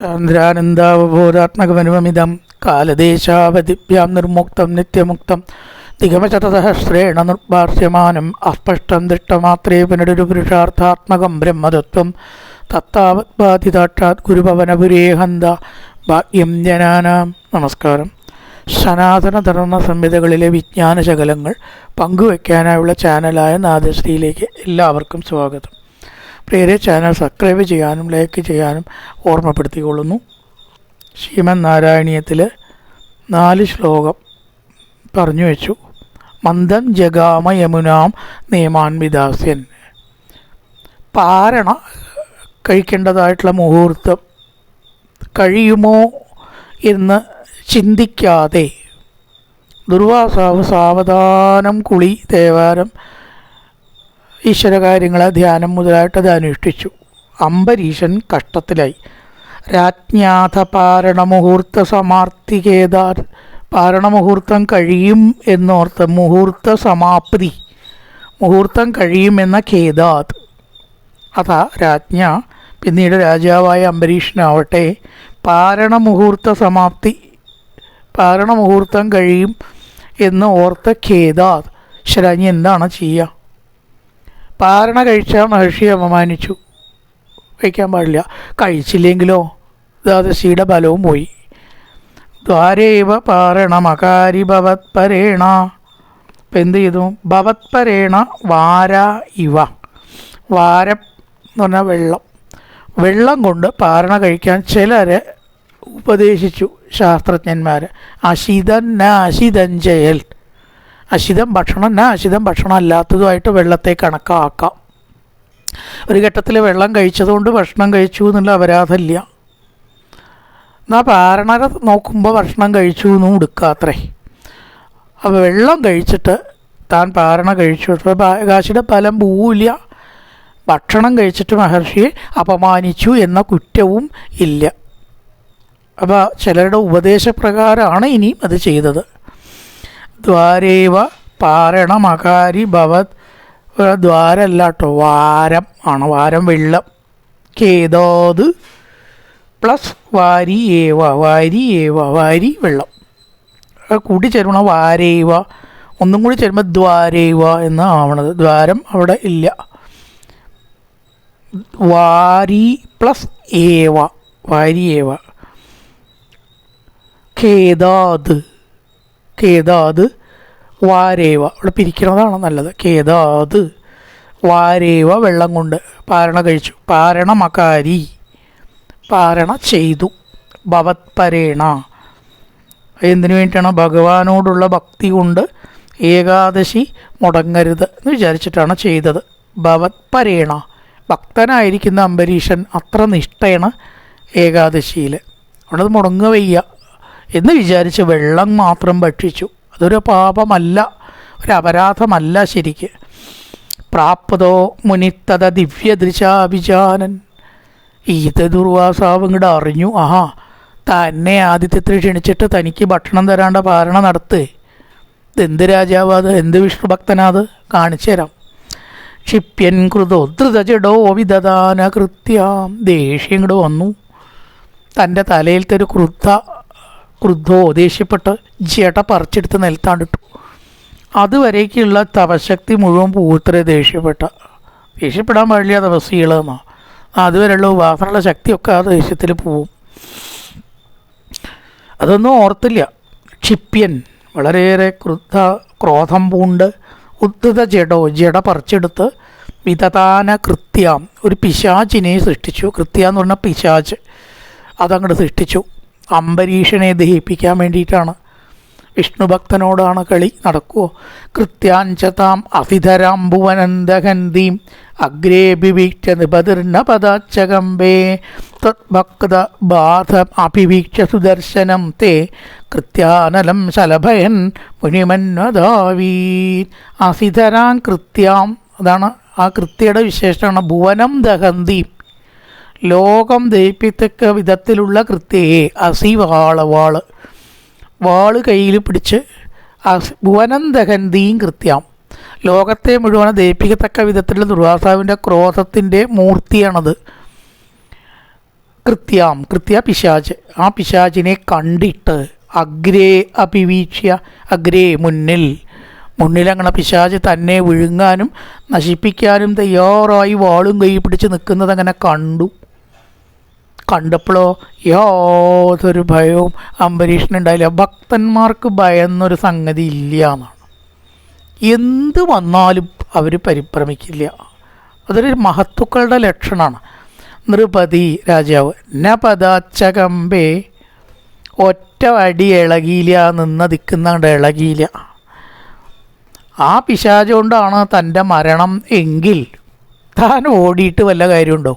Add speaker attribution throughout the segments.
Speaker 1: ചന്ദ്രാനന്ദാവബോധാത്മകമനുമിതം കാലദേശാവധിഭ്യാം നിർമുക്തം നിത്യമുക്തം ദിഗമശതസഹസ്രേണ നിർഭാസ്യമാനം അസ്പഷ്ടം ദൃഷ്ടമാത്രേ പുനരുപുരുഷാർത്ഥാത്മകം ബ്രഹ്മതത്വം തത്താവത് ബാധിതാക്ഷാത് ഗുരുഭവനപുരേഹന്ത ഭാഗ്യം ജനാനാം. നമസ്കാരം. സനാതന ധർമ്മ സംഹിതകളിലെ വിജ്ഞാനശകലങ്ങൾ പങ്കുവയ്ക്കാനായുള്ള ചാനലായ നാദശ്രീയിലേക്ക് എല്ലാവർക്കും സ്വാഗതം. പ്രിയരെ, ചാനൽ സബ്സ്ക്രൈബ് ചെയ്യാനും ലൈക്ക് ചെയ്യാനും ഓർമ്മപ്പെടുത്തിക്കൊള്ളുന്നു. ശ്രീമൻ നാരായണീയത്തിൽ 4 ശ്ലോകം പറഞ്ഞു വെച്ചു. മന്ദം ജഗാമ യമുനാം നിയമാൻവിദാസ്യൻ. പാരണ കഴിക്കേണ്ടതായിട്ടുള്ള മുഹൂർത്തം കഴിയുമോ എന്ന് ചിന്തിക്കാതെ ദുർവാസാവ് സാവധാനം കുളി, തേവാരം, ഈശ്വരകാര്യങ്ങളെ ധ്യാനം മുതലായിട്ടത് അനുഷ്ഠിച്ചു. അംബരീഷൻ കഷ്ടത്തിലായി. രാജ്ഞാഥ പാരണമുഹൂർത്ത സമാർത്തികേതാർ. പാരണമുഹൂർത്തം കഴിയും എന്നോർത്ത് മുഹൂർത്ത സമാപ്തി, മുഹൂർത്തം കഴിയുമെന്ന ഖേദാത്. അതാ രാജ്ഞ, പിന്നീട് രാജാവായ അംബരീഷനാവട്ടെ, പാരണമുഹൂർത്ത സമാപ്തി, പാരണമുഹൂർത്തം കഴിയും എന്ന് ഓർത്ത് ഖേദാത്. ശരാഞ്ഞി എന്താണ് ചെയ്യുക? പാരണ കഴിച്ചാൽ മഹർഷിയെ അപമാനിച്ചു, കഴിക്കാൻ പാടില്ല. കഴിച്ചില്ലെങ്കിലോ ദ്വാദശിയുടെ ബലവും പോയി. ദ്വാരേവ പാരണമകാരി ഭവത്പരേണ. ഇപ്പം എന്ത് ചെയ്തു? ഭവത്പരേണ വാര ഇവ. വാരം എന്ന് പറഞ്ഞാൽ വെള്ളം. വെള്ളം കൊണ്ട് പാരണ കഴിക്കാൻ ചിലരെ ഉപദേശിച്ചു ശാസ്ത്രജ്ഞന്മാർ. അശിതൻ ന അശിതൻ ജയൽ. അശിതം ഭക്ഷണം ന അശിതം ഭക്ഷണം അല്ലാത്തതുമായിട്ട് വെള്ളത്തെ കണക്കാക്കാം. ഒരു ഘട്ടത്തിൽ വെള്ളം കഴിച്ചതുകൊണ്ട് ഭക്ഷണം കഴിച്ചു എന്നുള്ള അപരാധമില്ല. എന്നാൽ പാരണരെ നോക്കുമ്പോൾ ഭക്ഷണം കഴിച്ചു എന്നും എടുക്കാത്രേ. അപ്പോൾ വെള്ളം കഴിച്ചിട്ട് താൻ പാരണ കഴിച്ചു, കാശിയുടെ ഫലം പോവില്ല. ഭക്ഷണം കഴിച്ചിട്ട് മഹർഷിയെ അപമാനിച്ചു എന്ന കുറ്റവും ഇല്ല. അപ്പോൾ ചിലരുടെ ഉപദേശപ്രകാരമാണ് ഇനിയും അത് ചെയ്തത്. ദ്വാരേവ പാരണമകാരി ഭവത്. ദ്വാരല്ല കേട്ടോ, വാരം ആണ്. വാരം വെള്ളം. ഖേദോത് പ്ലസ് വാരി ഏവ. വാരി ഏവ, വാരി വെള്ളം കൂടി ചേരുമ്പോൾ വാരേവ. ഒന്നും കൂടി ചേരുമ്പോൾ ദ്വാരേവ എന്ന് ആവണത്. ദ്വാരം അവിടെ ഇല്ല. വാരി പ്ലസ് ഏവ, വാരി ഏവ. ഖേദാത്, ഖേദാത് വാരേവ. അവിടെ പിരിക്കുന്നതാണ് നല്ലത്. ഖേദാത് വാരേവ, വെള്ളം കൊണ്ട് പാരണ കഴിച്ചു. പാരണമകാരി, പാരണ ചെയ്തു. ഭവത്പരേണ, എന്തിനു വേണ്ടിയാണ്? ഭഗവാനോടുള്ള ഭക്തി കൊണ്ട് ഏകാദശി മുടങ്ങരുത് എന്ന് വിചാരിച്ചിട്ടാണ് ചെയ്തത്. ഭവത്പരേണ, ഭക്തനായിരിക്കുന്ന അംബരീഷൻ അത്ര നിഷ്ഠയാണ് ഏകാദശിയിൽ. അവിടെ മുടങ്ങുക വയ്യ എന്ന് വിചാരിച്ച് വെള്ളം മാത്രം ഭക്ഷിച്ചു. അതൊരു പാപമല്ല, ഒരു അപരാധമല്ല ശരിക്ക്. പ്രാപ്തോ മുനിത്തത ദിവ്യദൃശാഭിജാനൻ. ഇത് ദുർവാസാവ് ഇങ്ങോട്ട് അറിഞ്ഞു. ആഹാ, തന്നെ ആദിത്യത്തിൽ ക്ഷണിച്ചിട്ട് തനിക്ക് ഭക്ഷണം തരാണ്ട പാരണ നടത്ത്. ഇതെന്ത് രാജാവാത്, എന്ത് വിഷ്ണു ഭക്തനാത്? കാണിച്ചു തരാം. ക്ഷിപ്യൻ കൃതോ ധൃതജടോ വിദദാന കൃത്യാം. ദേഷ്യം ഇങ്ങോട്ട് വന്നു. തൻ്റെ തലയിലത്തെ ഒരു ക്രുദ്ധോ ദേഷ്യപ്പെട്ട് ജട പറിച്ചെടുത്ത് നിലത്താണ്ടിട്ടു. അതുവരേക്കുള്ള തപശക്തി മുഴുവൻ പൂർത്തരെ ദേഷ്യപ്പെടാൻ പാടില്ല തപസ്സികളെന്നാണ്. അതുവരെയുള്ള ഉപാസനയുള്ള ശക്തിയൊക്കെ ആ ദേഷ്യത്തിൽ പോവും. അതൊന്നും ഓർത്തില്ല. ക്ഷിപ്യൻ വളരെയേറെ ക്രോധം പൂണ്ട് ഉദ്ധത ജഡോ, ജട പറിച്ചെടുത്ത് വിദതാന കൃത്യാം, ഒരു പിശാചിനെ സൃഷ്ടിച്ചു. കൃത്യ എന്ന് പറഞ്ഞാൽ പിശാച്ച്. അതങ്ങോട്ട് സൃഷ്ടിച്ചു. അംബരീഷനെ ദഹിപ്പിക്കാൻ വേണ്ടിയിട്ടാണ്. വിഷ്ണുഭക്തനോടാണ് കളി. നടക്കുമോ? കൃത്യാഞ്ചതാം അസിധരാം ഭുവനന്ദഹന്തീം അഗ്രേഭിവീക്ഷ നിപതിർണ പദാച്ചകമ്പേ തദ്ഭക്ത ബാധം അഭിവീക്ഷ സുദർശനം തേ കൃത്യാനലം ശലഭയൻ മുനിമന്വദാവീൻ. അസിധരാം കൃത്യാം, അതാണ് ആ കൃത്യയുടെ വിശേഷമാണ്. ഭുവനം ദഹന്തീം, ലോകം ദഹിപ്പിത്തക്ക വിധത്തിലുള്ള കൃത്യയെ. അസി വാള്, വാള് കയ്യിൽ പിടിച്ച് ഭുവനം ദഹന്തീം കൃത്യം, ലോകത്തെ മുഴുവൻ ദഹിപ്പിക്കത്തക്ക വിധത്തിലുള്ള ദുർവാസാവിൻ്റെ ക്രോധത്തിൻ്റെ മൂർത്തിയാണത്. കൃത്യ പിശാച്, ആ പിശാചിനെ കണ്ടിട്ട് അഗ്രേ അഭിവീക്ഷ്യ, അഗ്രേ മുന്നിലങ്ങനെ പിശാച് തന്നെ വിഴുങ്ങാനും നശിപ്പിക്കാനും തയ്യാറായി വാളും കൈ പിടിച്ച് നിൽക്കുന്നത് അങ്ങനെ കണ്ടപ്പോഴോ യാതൊരു ഭയവും അംബരീഷനുണ്ടായില്ല. ഭക്തന്മാർക്ക് ഭയന്നൊരു സംഗതി ഇല്ല എന്നാണ്. എന്ത് വന്നാലും അവർ പരിഭ്രമിക്കില്ല. അതൊരു മഹത്തുക്കളുടെ ലക്ഷണമാണ്. നൃപതി രാജാവ് നപദാച്ചകമ്പേ, ഒറ്റ അടി ഇളകിയില്ല, നിന്നതിക്കുന്നാണ്ട് ഇളകിയില്ല. ആ പിശാച് കൊണ്ടാണ് തൻ്റെ മരണം എങ്കിൽ താൻ ഓടിയിട്ട് വല്ല കാര്യമുണ്ടോ?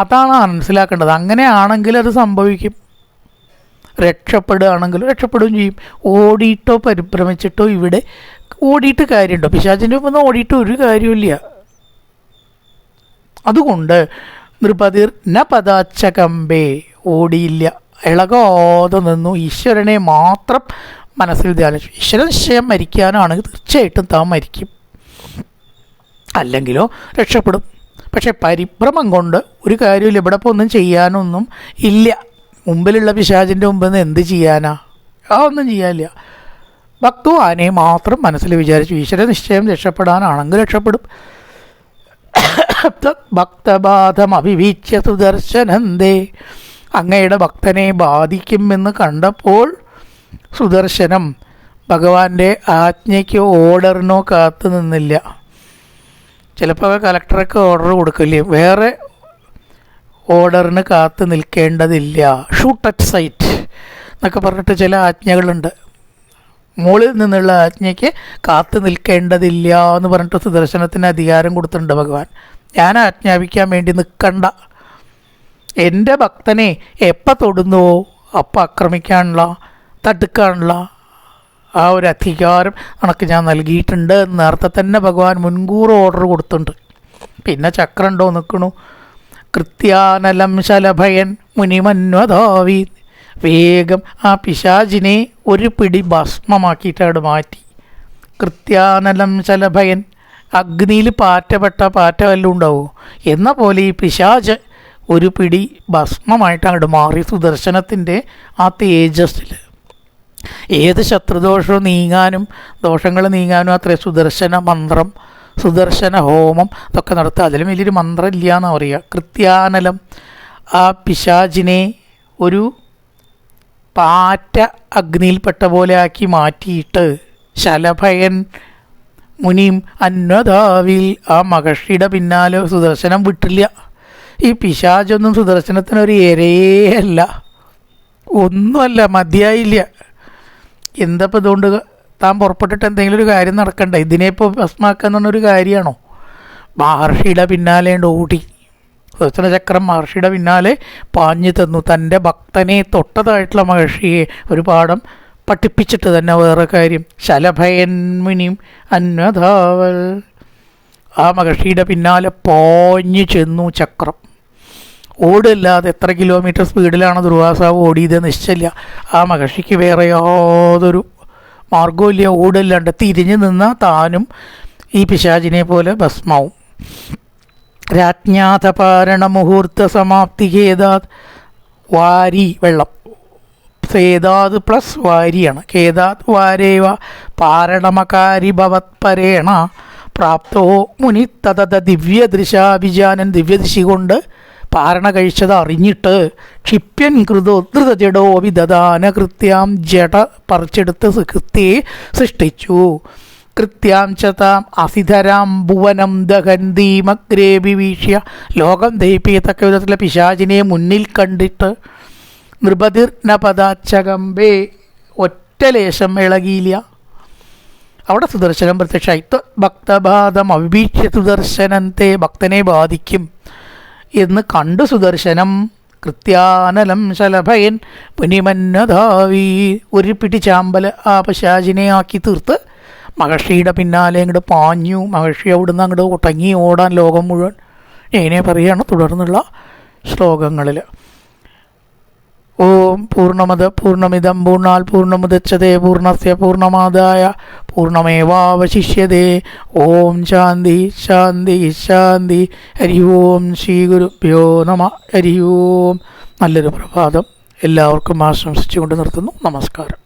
Speaker 1: അതാണ് മനസ്സിലാക്കേണ്ടത്. അങ്ങനെയാണെങ്കിൽ അത് സംഭവിക്കും. രക്ഷപ്പെടുകയാണെങ്കിൽ രക്ഷപ്പെടുകയും ചെയ്യും. ഓടിയിട്ടോ പരിഭ്രമിച്ചിട്ടോ ഇവിടെ ഓടിയിട്ട് കാര്യമുണ്ടോ? പിശാചിൻ്റെ ഒപ്പം ഓടിയിട്ട് ഒരു കാര്യമില്ല. അതുകൊണ്ട് നൃപതിർ ന പദാച്ചകമ്പേ, ഓടിയില്ല, ഇളകാതെ നിന്നു. ഈശ്വരനെ മാത്രം മനസ്സിൽ ധ്യാനിച്ചു. ഈശ്വര നിശ്ചയം മരിക്കാനാണെങ്കിൽ തീർച്ചയായിട്ടും താൻ മരിക്കും, അല്ലെങ്കിലോ രക്ഷപ്പെടും. പക്ഷെ പരിഭ്രമം കൊണ്ട് ഒരു കാര്യമില്ല. ഇവിടെ ഇപ്പോൾ ഒന്നും ചെയ്യാനൊന്നും ഇല്ല. മുമ്പിലുള്ള പിശാചിൻ്റെ മുമ്പിൽ നിന്ന് എന്ത് ചെയ്യാനാ? ഒന്നും ചെയ്യാനില്ല. ഭക്തവാനെ മാത്രം മനസ്സിൽ വിചാരിച്ചു. ഈശ്വര നിശ്ചയം രക്ഷപ്പെടാനാണെങ്കിൽ രക്ഷപ്പെടും. ഭക്തബാധം അഭിവീക്ഷ്യ സുദർശനന്തേ, അങ്ങയുടെ ഭക്തനെ ബാധിക്കുമെന്ന് കണ്ടപ്പോൾ സുദർശനം ഭഗവാന്റെ ആജ്ഞയ്ക്കോ ഓർഡറിനോ കാത്തു നിന്നില്ല. ചിലപ്പോൾ കലക്ടറൊക്കെ ഓർഡർ കൊടുക്കില്ലേ, വേറെ ഓർഡറിന് കാത്തു നിൽക്കേണ്ടതില്ല. ഷൂട്ട് അറ്റ് സൈറ്റ് എന്നൊക്കെ പറഞ്ഞിട്ട് ചില ആജ്ഞകളുണ്ട്. മുകളിൽ നിന്നുള്ള ആജ്ഞയ്ക്ക് കാത്തു നിൽക്കേണ്ടതില്ല എന്ന് പറഞ്ഞിട്ട് സുദർശനത്തിന് അധികാരം കൊടുത്തിട്ടുണ്ട് ഭഗവാൻ. ഞാൻ ആജ്ഞാപിക്കാൻ വേണ്ടി നിൽക്കണ്ട, എൻ്റെ ഭക്തനെ എപ്പോൾ തൊടുന്നുവോ അപ്പം ആക്രമിക്കാനുള്ള, തടുക്കാനുള്ള ആ ഒരു അധികാരം കണക്ക് ഞാൻ നൽകിയിട്ടുണ്ട്. നേരത്തെ തന്നെ ഭഗവാൻ മുൻകൂർ ഓർഡർ കൊടുത്തിട്ടുണ്ട്. പിന്നെ ചക്രം ഉണ്ടോ നിൽക്കണു. കൃത്യാനലം ശലഭയൻ മുനിമന്വധാവി, വേഗം ആ പിശാചിനെ ഒരു പിടി ഭസ്മമാക്കിയിട്ട് അവിടെ മാറ്റി. കൃത്യാനലം ശലഭയൻ, അഗ്നിയിൽ പാറ്റപ്പെട്ട പാറ്റ വല്ലതും ഉണ്ടാവുമോ എന്ന പോലെ ഈ പിശാച് ഒരു പിടി ഭസ്മമായിട്ട് അങ്ങോട്ട് മാറി. സുദർശനത്തിൻ്റെ ആ തേജസ്സിൽ ഏത് ശത്രുദോഷവും നീങ്ങാനും ദോഷങ്ങൾ നീങ്ങാനും അത്രേ സുദർശന മന്ത്രം, സുദർശന ഹോമം ഇതൊക്കെ നടത്തുക. അതിലും വലിയൊരു മന്ത്രം ഇല്ല എന്നാണ് പറയുക. കൃത്യാനലം, ആ പിശാചിനെ ഒരു പാറ്റ അഗ്നിയിൽപ്പെട്ട പോലെ ആക്കി മാറ്റിയിട്ട് ശലഭയൻ മുനിയും അന്വധാവിൽ, ആ മഹർഷിയുടെ പിന്നാലെ സുദർശനം വിട്ടില്ല. ഈ പിശാചൊന്നും സുദർശനത്തിനൊരു ഇരയല്ല, ഒന്നുമല്ല, മതിയായില്ല. എന്തപ്പോൾ ഇതുകൊണ്ട് താൻ പുറപ്പെട്ടിട്ട് എന്തെങ്കിലും ഒരു കാര്യം നടക്കണ്ടേ? ഇതിനെപ്പോൾ ഭസ്മാക്കുക എന്ന് പറഞ്ഞൊരു കാര്യമാണോ? മഹർഷിയുടെ പിന്നാലെ ഓടി. സുദർശനചക്രം മഹർഷിയുടെ പിന്നാലെ പാഞ്ഞു തന്നു. തൻ്റെ ഭക്തനെ തൊട്ടതായിട്ടുള്ള മഹർഷിയെ ഒരു പാഠം പഠിപ്പിച്ചിട്ട് തന്നെ വേറെ കാര്യം. ശലഭയന്മുനിയും അന്വധാവൽ, ആ മഹർഷിയുടെ പിന്നാലെ പാഞ്ഞു ചെന്നു ചക്രം. ഓടില്ലാതെ എത്ര കിലോമീറ്റർ സ്പീഡിലാണ് ദുർവാസാവ് ഓടിയത് നിശ്ചയില്ല. ആ മഹർഷിക്ക് വേറെ യാതൊരു മാർഗവും ഓടില്ലാണ്ട് തിരിഞ്ഞു നിന്നാൽ താനും ഈ പിശാചിനെ പോലെ ഭസ്മാവും. രാജ്ഞാതപാരണ മുഹൂർത്ത സമാപ്തി ഖേദാത്, വാരി വെള്ളം, സേതാത് പ്ലസ് വാരിയാണ്. ഖേദാത് വാരേവ പാരണമകാരി ഭവത്പരേണ പ്രാപ്തോ മുനി തതത ദിവ്യദൃശാഭിജാനൻ, ദിവ്യദൃശി കൊണ്ട് പാരണ കഴിച്ചത് അറിഞ്ഞിട്ട് ക്ഷിപ്യൻ കൃതോദ്ധൃത ജഡോ വിദദാന, കൃത്യാം ജഡ പറിച്ചെടുത്ത് കൃത്യയെ സൃഷ്ടിച്ചു. കൃത്യാം ചതാം അസിധരാം ഭുവനം ദഹന്തീമഗ്രേ വിവീക്ഷ്യ, ലോകം ദഹിപ്പിക്കത്തക്ക വിധത്തിലുള്ള പിശാചിനെ മുന്നിൽ കണ്ടിട്ട് നൃപതിർ നപദാച്ചകമ്പേ, ഒറ്റ ലേശം ഇളകിയില്ല. അവിടെ സുദർശനം പ്രത്യക്ഷമായി. ഭക്തബാധം അവിഭീക്ഷ്യ സുദർശനത്തെ, ഭക്തനെ ബാധിക്കും എന്ന് കണ്ടു സുദർശനം കൃത്യാനലം ശലഭയൻ പുനിമന്നധാവി, ഒരു പിടി ചാമ്പൽ ആ പിശാചിനെ ആക്കി തീർത്ത് മഹർഷിയുടെ പിന്നാലെ അങ്ങോട്ട് പാഞ്ഞു. മഹർഷി അവിടുന്ന് അങ്ങോട്ട് ഒട്ടങ്ങി ഓടാൻ ലോകം മുഴുവൻ. ഇങ്ങനെ പറയുകയാണ് തുടർന്നുള്ള ശ്ലോകങ്ങളിൽ. ഓം പൂർണ്ണമദ പൂർണ്ണമിദം പൂർണ്ണാൽ പൂർണ്ണമുദച്യതേ പൂർണ്ണസ്യ പൂർണ്ണമാദായ പൂർണ്ണമേവാവശിഷ്യതേ. ഓം ശാന്തി ശാന്തി ശാന്തി. ഹരി ഓം ശ്രീ ഗുരുഭ്യോ നമ. ഹരി ഓം. നല്ലൊരു പ്രഭാതം എല്ലാവർക്കും ആശംസിച്ചുകൊണ്ട് നിർത്തുന്നു. നമസ്കാരം.